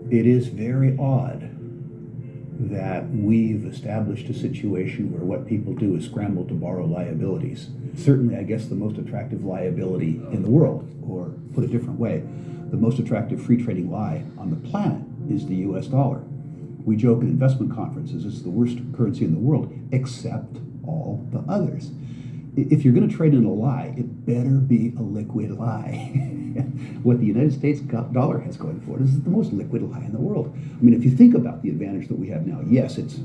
It is very odd that we've established a situation where what people do is scramble to borrow liabilities. Certainly, I guess the most attractive liability in the world, or put a different way, the most attractive free trading lie on the planet is the US dollar. We joke in investment conferences it's the worst currency in the world, except all the others. If you're going to trade in a lie, it better be a liquid lie. What the United States dollar has going for it is the most liquid lie in the world. I mean, if you think about the advantage that we have now, yes, it's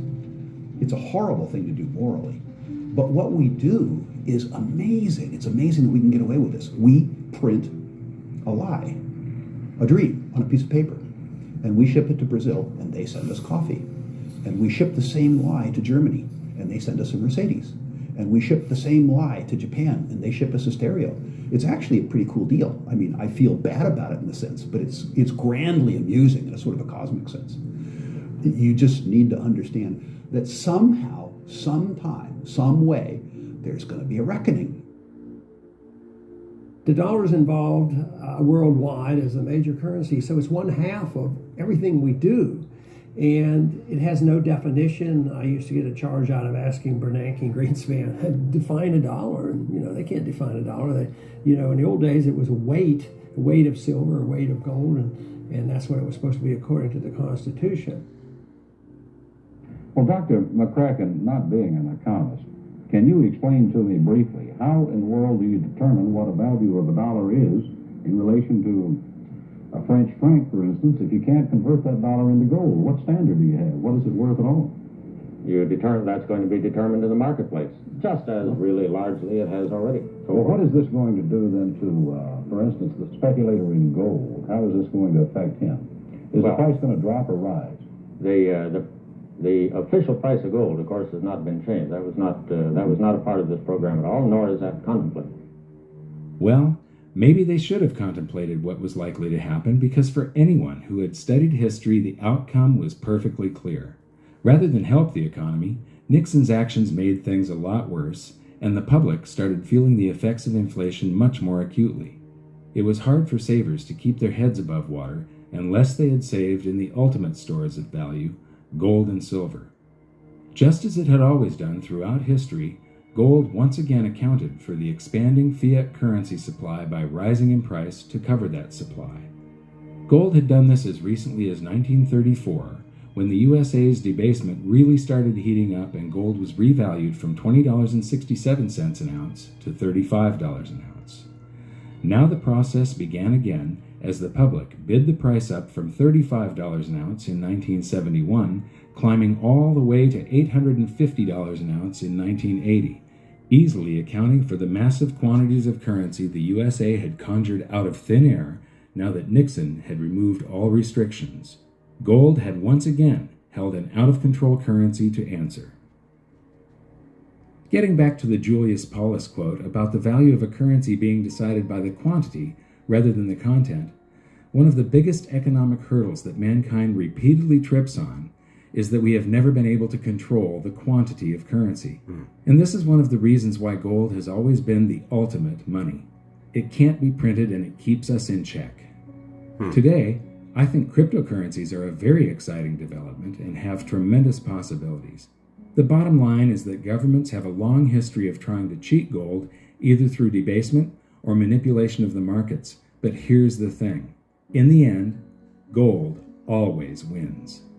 a horrible thing to do morally, but what we do is amazing. It's amazing that we can get away with this. We print a lie, a dream, on a piece of paper, and we ship it to Brazil, and they send us coffee. And we ship the same lie to Germany, and they send us a Mercedes. And we ship the same lie to Japan, and they ship us a stereo. It's actually a pretty cool deal. I mean, I feel bad about it in a sense, but it's grandly amusing in a sort of a cosmic sense. You just need to understand that somehow, sometime, some way, there's going to be a reckoning. The dollar is involved worldwide as a major currency, so it's one half of everything we do. And it has no definition. I used to get a charge out of asking Bernanke and Greenspan, define a dollar. And, they can't define a dollar. In the old days, it was a weight of silver, a weight of gold, and that's what it was supposed to be according to the Constitution. Well, Dr. McCracken, not being an economist, can you explain to me briefly how in the world do you determine what a value of a dollar is in relation to a French franc, for instance, if you can't convert that dollar into gold? What standard do you have? What is it worth at all? That's going to be determined in the marketplace, just as really largely it has already. So what is this going to do then to, for instance, the speculator in gold? How is this going to affect him? Is the price going to drop or rise? The official price of gold, of course, has not been changed. That was not a part of this program at all, nor is that contemplated. Well, maybe they should have contemplated what was likely to happen, because for anyone who had studied history, the outcome was perfectly clear. Rather than help the economy, Nixon's actions made things a lot worse, and the public started feeling the effects of inflation much more acutely. It was hard for savers to keep their heads above water unless they had saved in the ultimate stores of value, gold and silver. Just as it had always done throughout history, gold once again accounted for the expanding fiat currency supply by rising in price to cover that supply. Gold had done this as recently as 1934, when the USA's debasement really started heating up and gold was revalued from $20.67 an ounce to $35 an ounce. Now the process began again as the public bid the price up from $35 an ounce in 1971, climbing all the way to $850 an ounce in 1980, easily accounting for the massive quantities of currency the USA had conjured out of thin air now that Nixon had removed all restrictions. Gold had once again held an out-of-control currency to answer. Getting back to the Julius Paulus quote about the value of a currency being decided by the quantity rather than the content, one of the biggest economic hurdles that mankind repeatedly trips on is that we have never been able to control the quantity of currency. And this is one of the reasons why gold has always been the ultimate money. It can't be printed and it keeps us in check. Today, I think cryptocurrencies are a very exciting development and have tremendous possibilities. The bottom line is that governments have a long history of trying to cheat gold, either through debasement or manipulation of the markets. But here's the thing. In the end, gold always wins.